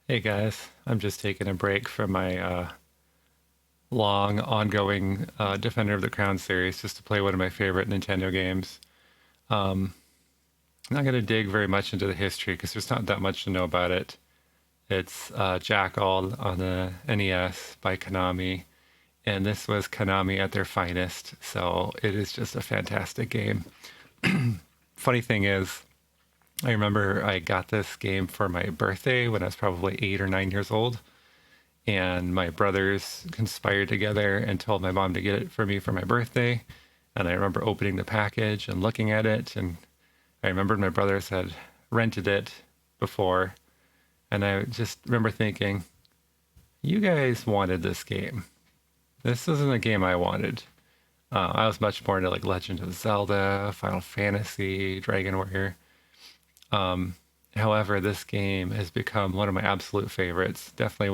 Hey guys, I'm just taking a break from my long, ongoing Defender of the Crown series just to play one of my favorite Nintendo games. Um, I'm not going to dig very much into the history because there's not that much to know about it. It's Jackal on the NES by Konami, and this was Konami at their finest, so it is just a fantastic game. Funny thing is, I remember I got this game for my birthday when I was probably 8 or 9 years old. And my brothers conspired together and told my mom to get it for me for my birthday. And I remember opening the package and looking at it. And I remembered my brothers had rented it before. And I just remember thinking, you guys wanted this game. This isn't a game I wanted. I was much more into like Legend of Zelda, Final Fantasy, Dragon Warrior. However, this game has become one of my absolute favorites. Definitely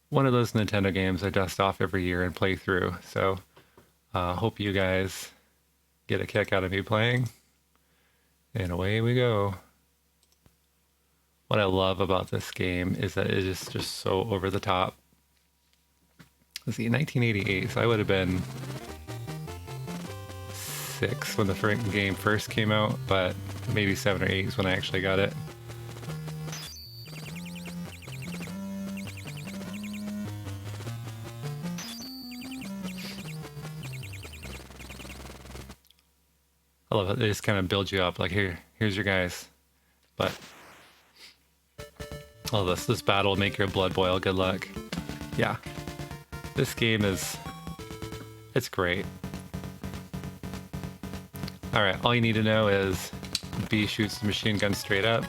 one of those Nintendo games I dust off every year and play through. So, hope you guys get a kick out of me playing. And away we go. What I love about this game is that it is just so over the top. Let's see, 1988, so I would have been 6 when the game first came out, but maybe 7 or 8 is when I actually got it. I love it. They just kind of build you up. Like here's your guys. But all this battle will make your blood boil. Good luck. Yeah, this game it's great. All right, all you need to know is B shoots the machine gun straight up.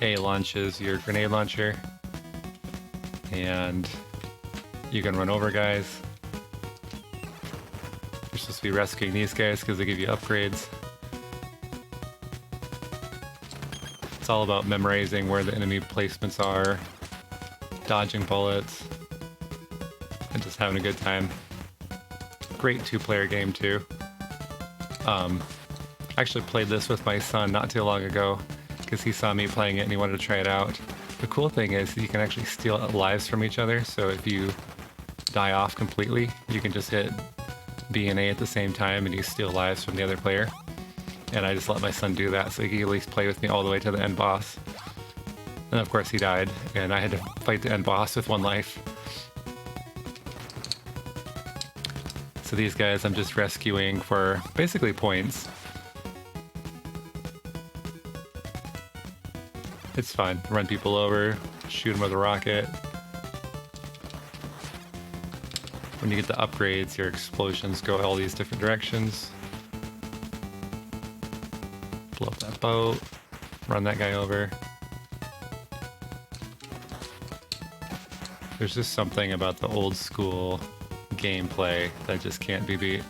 A launches your grenade launcher, and you can run over guys. You're supposed to be rescuing these guys because they give you upgrades. It's all about memorizing where the enemy placements are, dodging bullets, and just having a good time. Great two-player game too. I actually played this with my son not too long ago because he saw me playing it and he wanted to try it out. The cool thing is you can actually steal lives from each other, so if you die off completely, you can just hit B and A at the same time and you steal lives from the other player. And I just let my son do that so he could at least play with me all the way to the end boss. And of course he died, and I had to fight the end boss with 1 life. So these guys I'm just rescuing for basically points. It's fun. Run people over, shoot them with a rocket. When you get the upgrades, your explosions go all these different directions. Blow up that boat, run that guy over. There's just something about the old school gameplay that just can't be beat.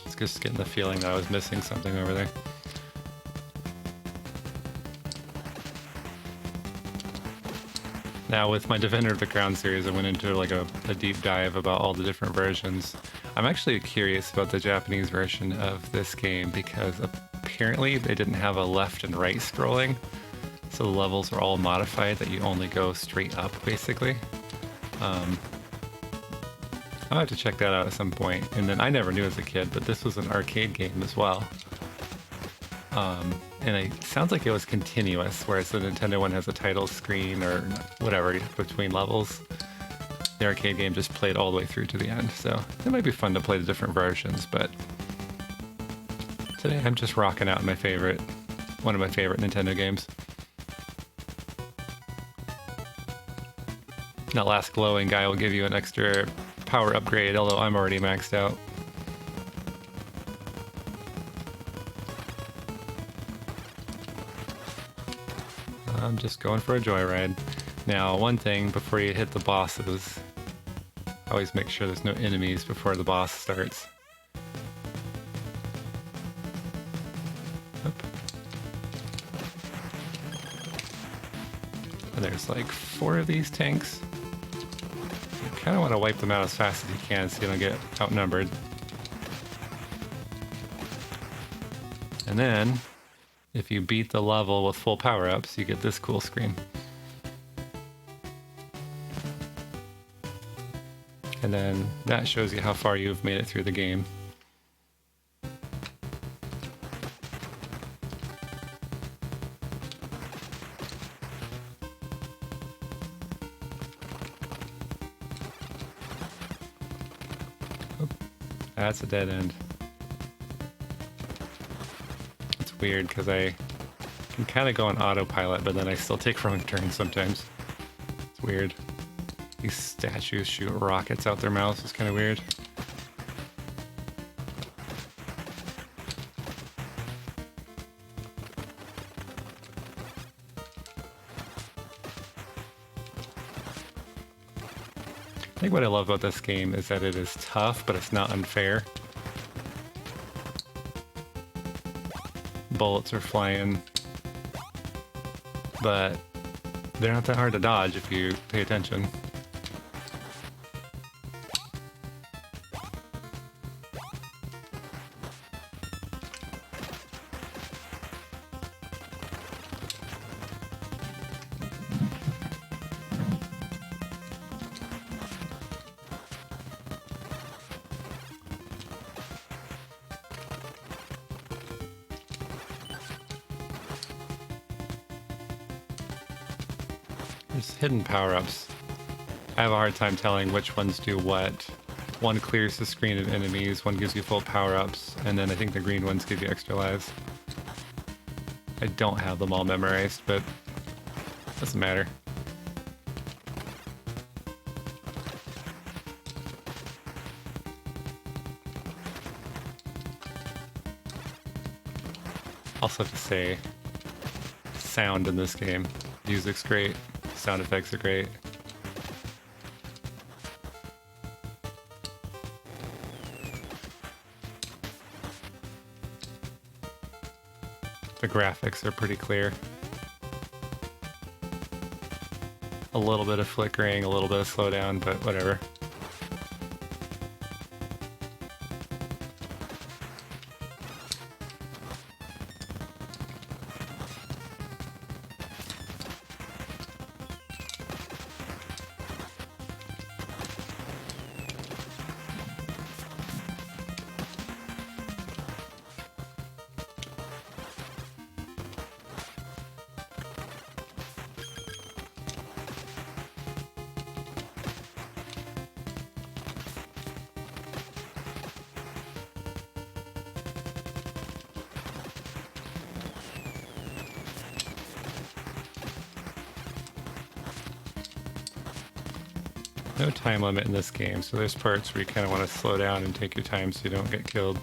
It's just getting the feeling that I was missing something over there. Now with my Defender of the Crown series, I went into like a deep dive about all the different versions. I'm actually curious about the Japanese version of this game because apparently they didn't have a left and right scrolling, so the levels are all modified that you only go straight up basically. I'll have to check that out at some point. And then I never knew as a kid, but this was an arcade game as well. And it sounds like it was continuous, whereas the Nintendo one has a title screen or whatever between levels. The arcade game just played all the way through to the end, so it might be fun to play the different versions, but today I'm just rocking out one of my favorite Nintendo games. That last glowing guy will give you an extra power upgrade, although I'm already maxed out. I'm just going for a joyride. Now, one thing before you hit the bosses, always make sure there's no enemies before the boss starts. Oop. And there's like 4 of these tanks. You kind of want to wipe them out as fast as you can so you don't get outnumbered. And then, if you beat the level with full power-ups, you get this cool screen. And then that shows you how far you've made it through the game. Oh, that's a dead end. It's weird because I can kind of go on autopilot, but then I still take wrong turns sometimes. It's weird. These statues shoot rockets out their mouths. It's kind of weird. I think what I love about this game is that it is tough, but it's not unfair. Bullets are flying, but they're not that hard to dodge if you pay attention. There's hidden power-ups. I have a hard time telling which ones do what. One clears the screen of enemies, one gives you full power-ups, and then I think the green ones give you extra lives. I don't have them all memorized, but it doesn't matter. Also have to say, sound in this game. Music's great. Sound effects are great. The graphics are pretty clear. A little bit of flickering, a little bit of slowdown, but whatever. No time limit in this game, so there's parts where you kind of want to slow down and take your time so you don't get killed.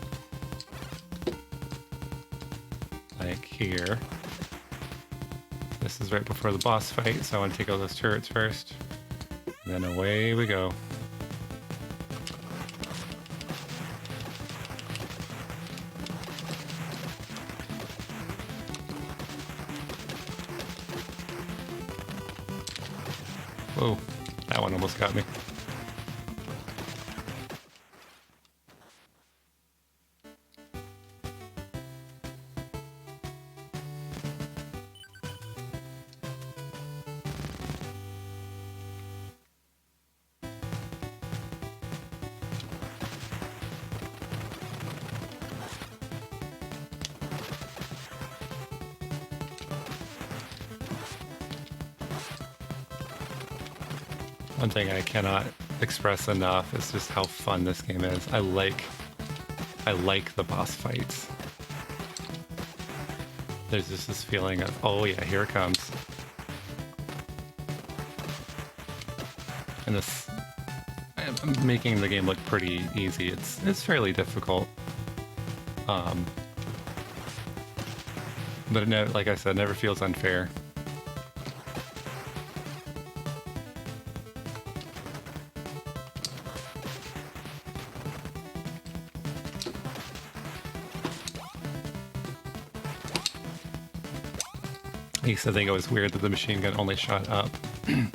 Like here. This is right before the boss fight, so I want to take out those turrets first. And then away we go. Whoa. That one almost got me. One thing I cannot express enough is just how fun this game is. I like the boss fights. There's just this feeling of, oh yeah, here it comes. And this, I'm making the game look pretty easy. It's fairly difficult. But it never, like I said, never feels unfair. He said they think it was weird that the machine gun only shot up. I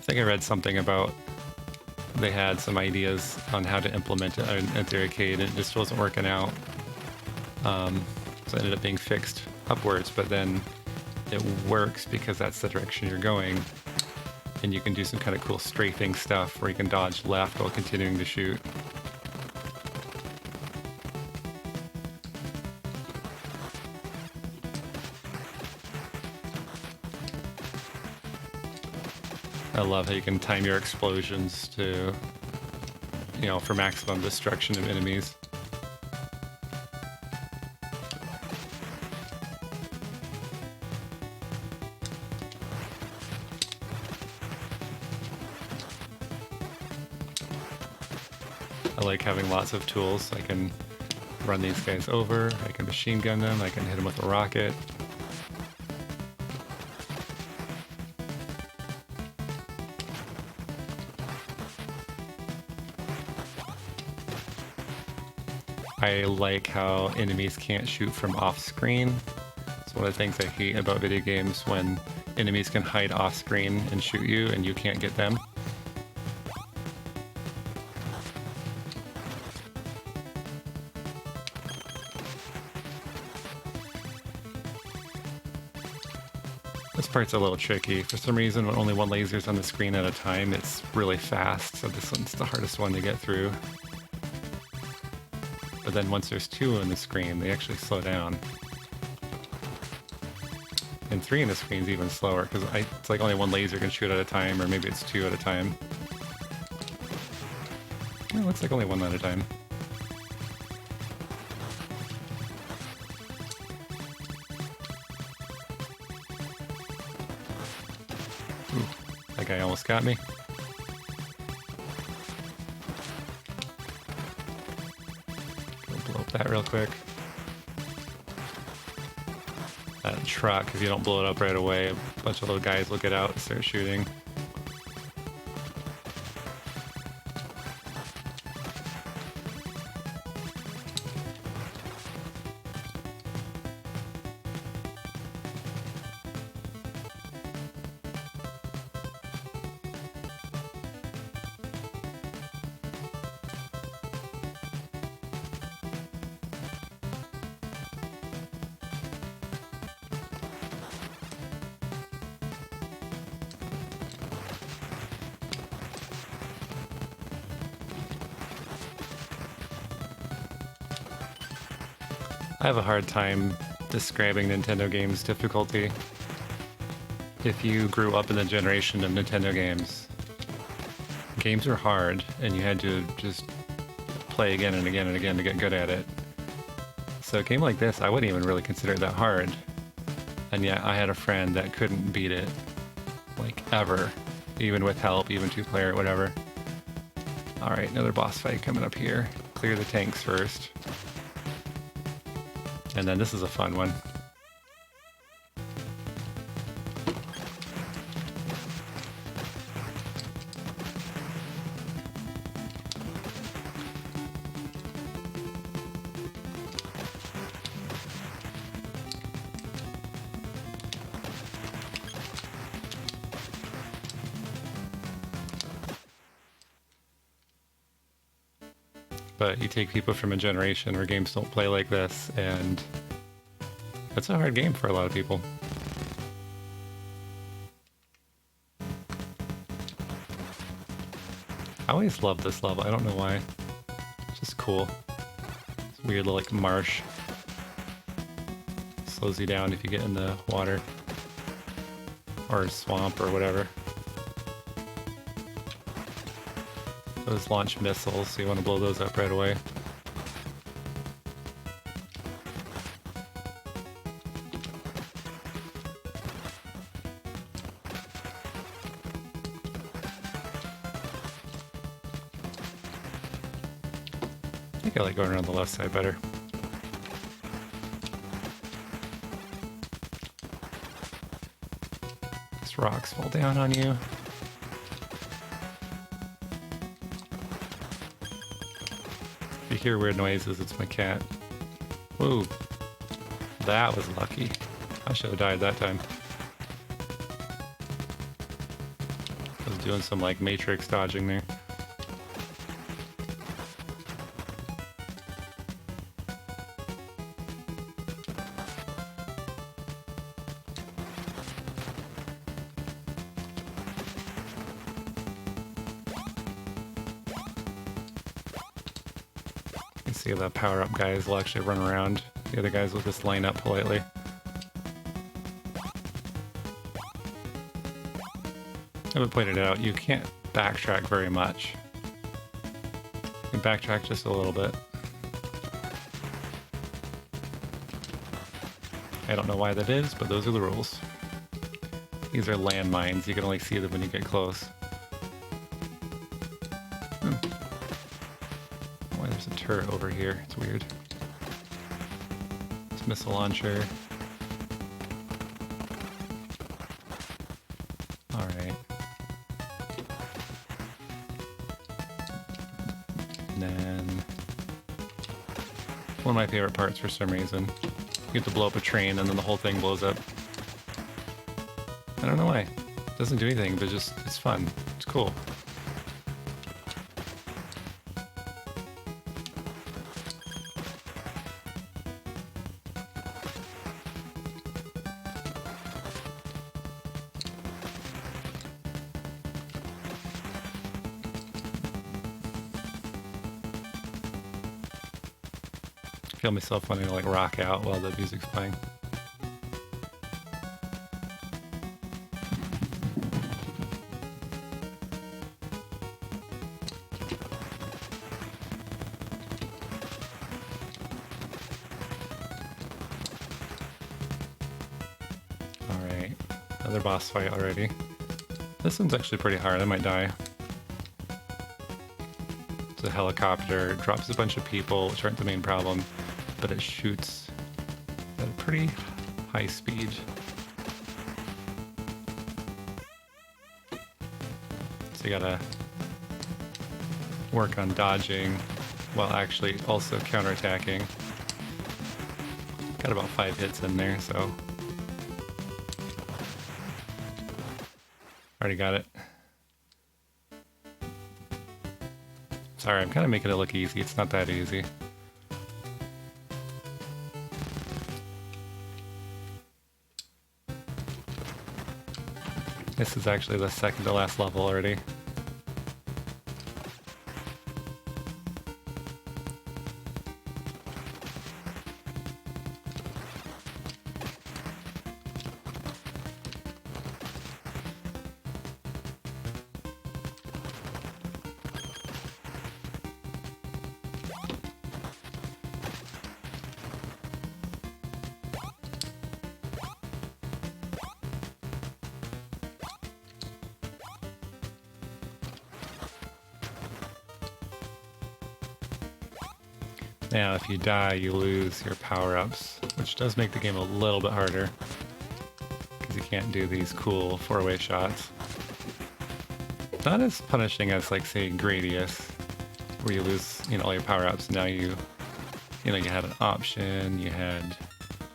think I read something about they had some ideas on how to implement it at the arcade, and it just wasn't working out. So it ended up being fixed upwards, but then it works because that's the direction you're going, and you can do some kind of cool strafing stuff where you can dodge left while continuing to shoot. I love how you can time your explosions to, you know, for maximum destruction of enemies. I like having lots of tools. I can run these guys over, I can machine gun them, I can hit them with a rocket. I like how enemies can't shoot from off screen. It's one of the things I hate about video games, when enemies can hide off screen and shoot you and you can't get them. This part's a little tricky. For some reason, when only one laser's on the screen at a time, it's really fast, so this one's the hardest one to get through. But then once there's two on the screen, they actually slow down. And three on the screen's even slower, because it's like only one laser can shoot at a time, or maybe it's two at a time. Yeah, it looks like only one at a time. Ooh, that guy almost got me. That real quick. That truck, if you don't blow it up right away, a bunch of little guys will get out and start shooting. I have a hard time describing Nintendo games' difficulty. If you grew up in the generation of Nintendo games, games were hard and you had to just play again and again and again to get good at it. So a game like this, I wouldn't even really consider it that hard. And yet I had a friend that couldn't beat it, like, ever. Even with help, even two-player, whatever. Alright, another boss fight coming up here. Clear the tanks first. And then this is a fun one. But you take people from a generation where games don't play like this, and it's a hard game for a lot of people. I always love this level, I don't know why. It's just cool. It's a weird little, like, marsh. Slows you down if you get in the water. Or swamp or whatever. Those launch missiles, so you want to blow those up right away. I think I like going around the left side better. These rocks fall down on you. If you hear weird noises, it's my cat. Whoa, that was lucky. I should have died that time. I was doing some like matrix dodging there. You can see the power-up guys will actually run around. The other guys will just line up politely. I haven't pointed it out, you can't backtrack very much. You can backtrack just a little bit. I don't know why that is, but those are the rules. These are landmines, you can only see them when you get close. Why there's a turret over here, it's weird. It's missile launcher. Alright. And then one of my favorite parts for some reason. You get to blow up a train and then the whole thing blows up. I don't know why. It doesn't do anything, but just it's fun. It's cool. I feel myself wanting to like rock out while the music's playing. Alright, another boss fight already. This one's actually pretty hard, I might die. It's a helicopter, it drops a bunch of people, which aren't the main problem, but it shoots at a pretty high speed. So you gotta work on dodging while actually also counterattacking. Got about 5 hits in there, so already got it. Sorry, I'm kind of making it look easy. It's not that easy. This is actually the second to last level already. Now, if you die, you lose your power-ups, which does make the game a little bit harder, because you can't do these cool 4-way shots. Not as punishing as, like, say, Gradius, where you lose, all your power-ups. Now you had an option, you had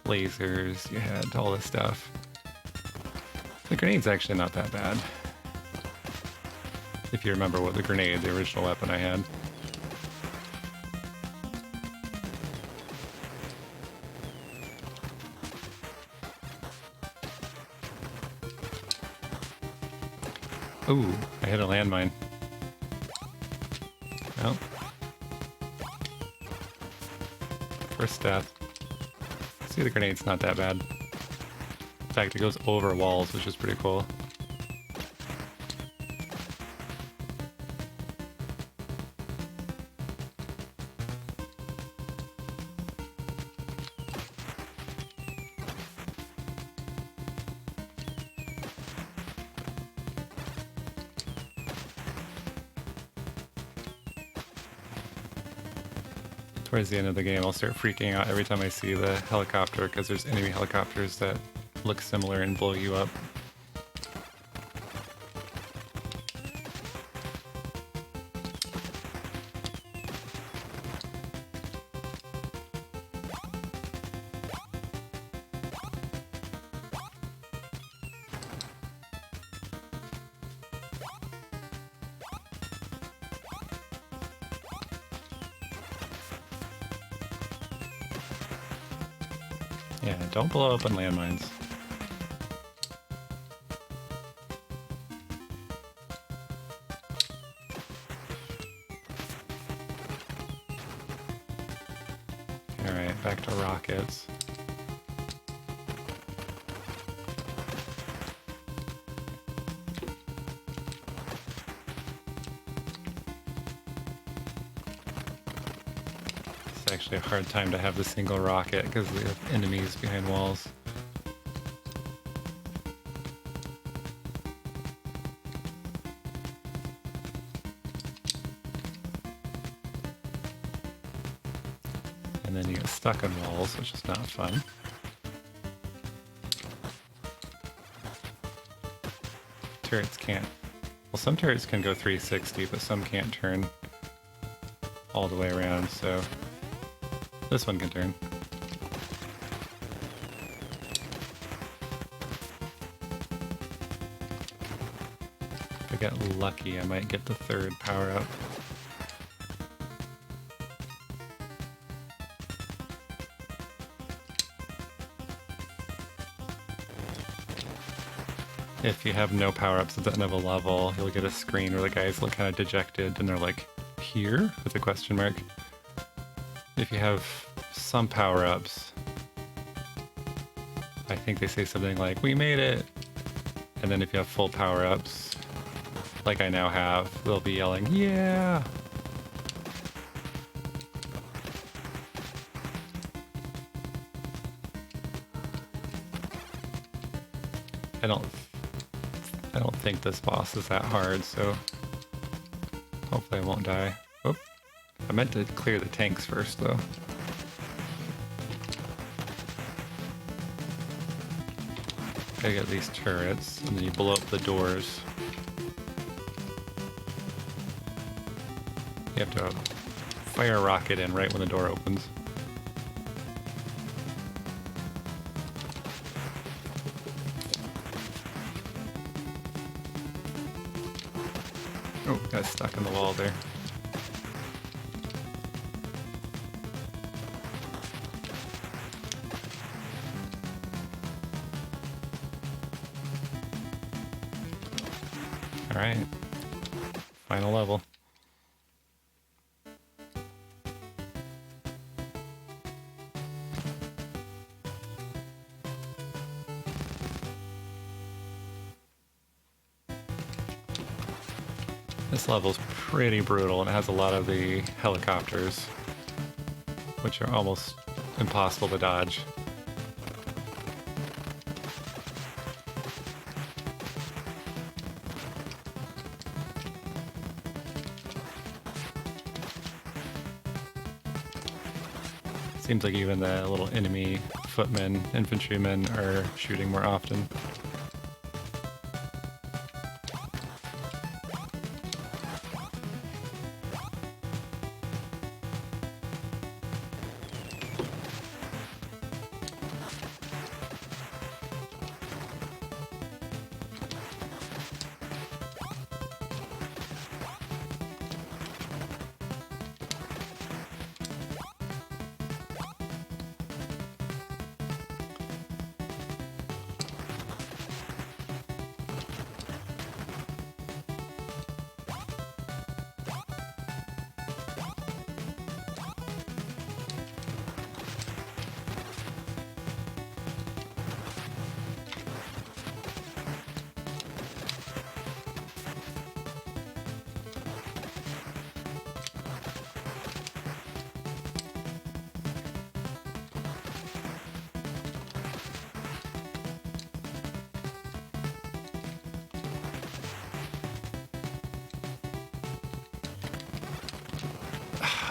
lasers, you had all this stuff. The grenade's actually not that bad. If you remember what the grenade, the original weapon I had. Ooh, I hit a landmine. Oh. First death. See, the grenade's not that bad. In fact, it goes over walls, which is pretty cool. Towards the end of the game, I'll start freaking out every time I see the helicopter, because there's enemy helicopters that look similar and blow you up. Yeah, don't blow up on landmines. Alright, back to rockets. It's actually a hard time to have the single rocket because we have enemies behind walls. And then you get stuck on walls, which is not fun. Turrets can't... Well, some turrets can go 360, but some can't turn all the way around, so... This one can turn. If I get lucky, I might get the third power-up. If you have no power-ups at the end of a level, you'll get a screen where the guys look kind of dejected and they're like, here? With a question mark. If you have some power-ups, I think they say something like, we made it! And then if you have full power-ups, like I now have, they'll be yelling, yeah! I don't think this boss is that hard, so hopefully I won't die. Oh, I meant to clear the tanks first, though. Gotta get these turrets, and then you blow up the doors. You have to fire a rocket in right when the door opens. Oh, got stuck in the wall there. Alright. Final level. This level's pretty brutal and it has a lot of the helicopters, which are almost impossible to dodge. Seems like even the little enemy footmen, infantrymen are shooting more often.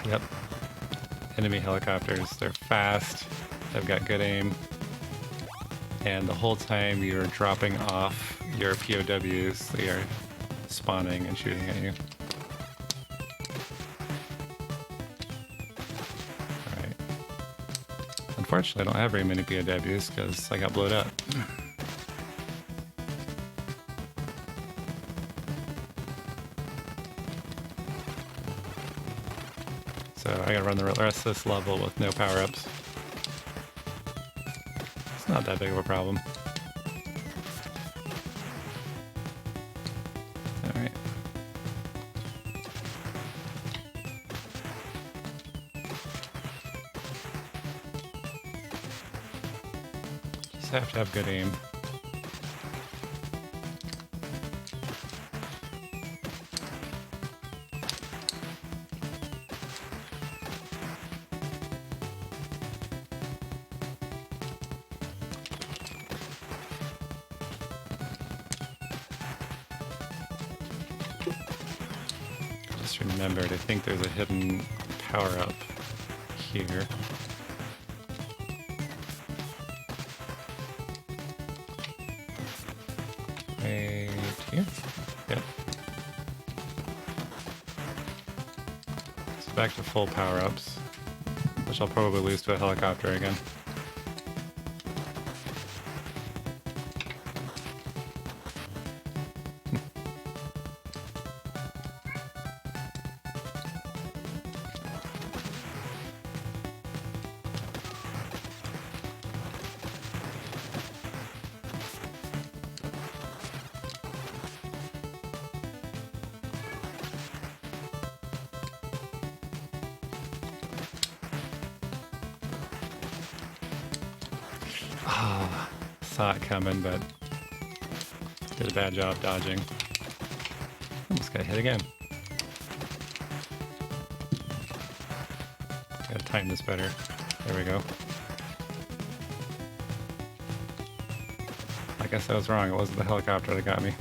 Yep. Enemy helicopters, they're fast, they've got good aim, and the whole time you're dropping off your POWs, they are spawning and shooting at you. Alright. Unfortunately, I don't have very many POWs because I got blown up. So I gotta run the rest of this level with no power-ups. Not that big of a problem. Alright. Just have to have good aim. Just remembered, I think there's a hidden power-up here. Right here? Yep. So back to full power-ups, which I'll probably lose to a helicopter again. Ah, saw it coming, but did a bad job dodging. Almost got hit again. Gotta time this better. There we go. I guess I was wrong. It wasn't the helicopter that got me.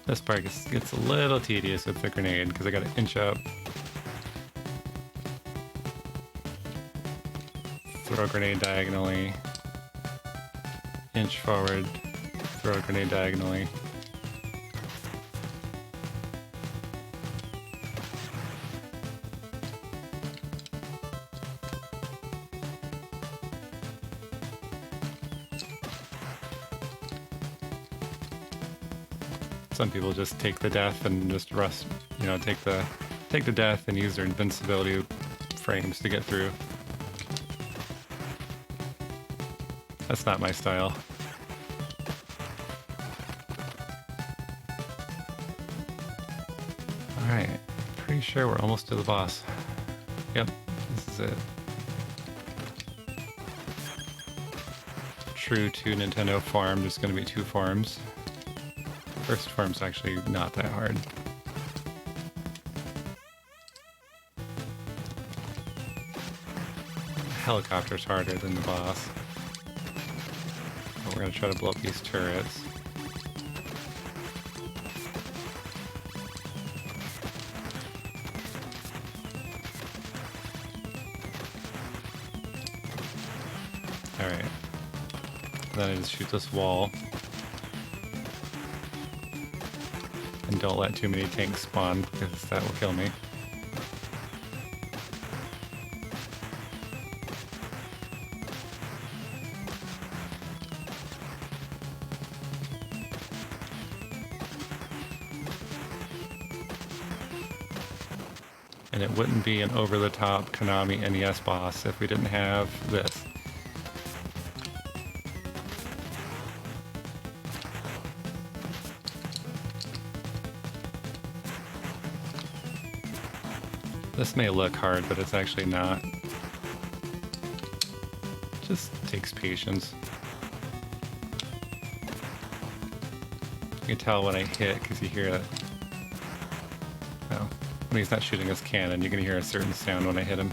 This part gets a little tedious with the grenade because I gotta inch up, throw a grenade diagonally, inch forward, throw a grenade diagonally. Some people just take the death and just rush, you know, take the death and use their invincibility frames to get through. That's not my style. Alright, pretty sure we're almost to the boss. Yep, this is it. True to Nintendo form, there's going to be two forms. First form's actually not that hard. The helicopter's harder than the boss. But we're gonna try to blow up these turrets. Alright. Then I just shoot this wall. And don't let too many tanks spawn, because that will kill me. And it wouldn't be an over-the-top Konami NES boss if we didn't have this. This may look hard, but it's actually not. It just takes patience. You can tell when I hit because you hear it. Oh, when he's not shooting his cannon, you can hear a certain sound when I hit him.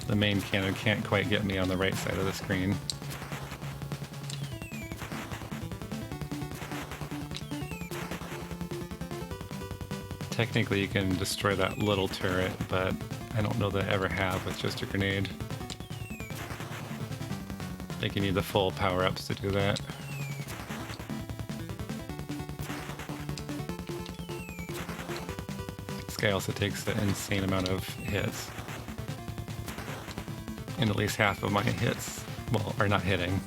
The main cannon can't quite get me on the right side of the screen. Technically you can destroy that little turret, but I don't know that I ever have with just a grenade. I think you need the full power-ups to do that. guy also takes an insane amount of hits. And at least half of my hits, well, are not hitting.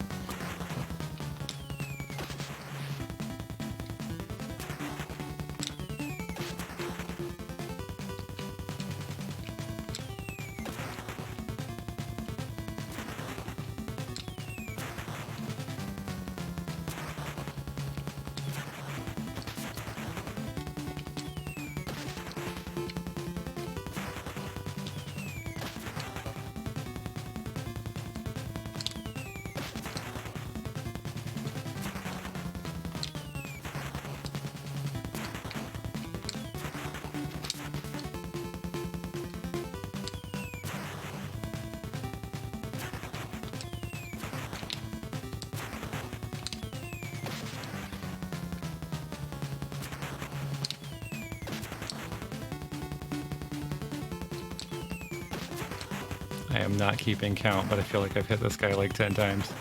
I am not keeping count, but I feel like I've hit this guy like 10 times.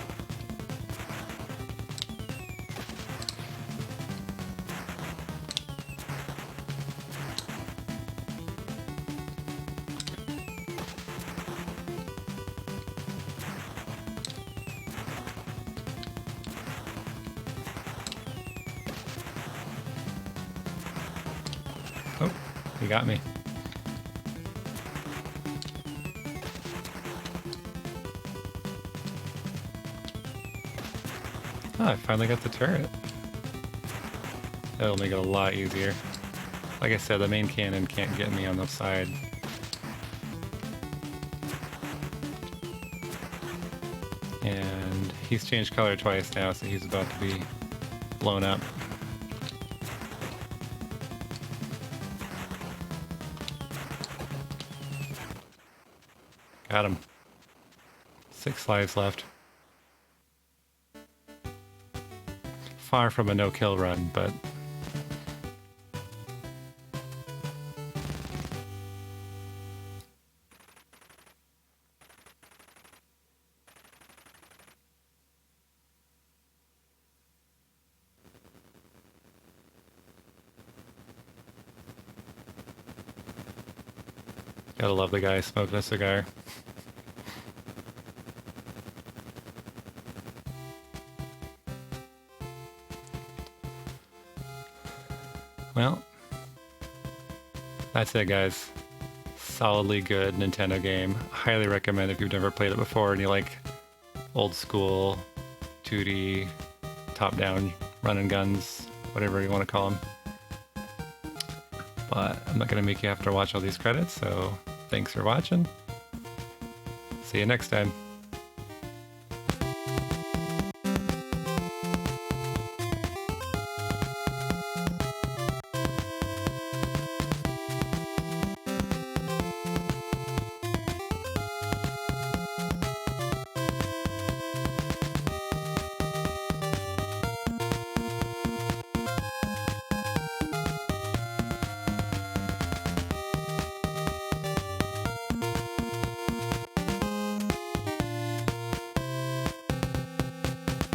Oh, he got me. Oh, I finally got the turret. That'll make it a lot easier. Like I said, the main cannon can't get me on the side. And he's changed color twice now, so he's about to be blown up. Got him. 6 lives left. Far from a no-kill run, but gotta love the guy smoking a cigar. Well, that's it, guys. Solidly good Nintendo game. Highly recommend if you've never played it before and you like old school 2D top-down run and guns, whatever you want to call them. But I'm not going to make you have to watch all these credits, so thanks for watching. See you next time.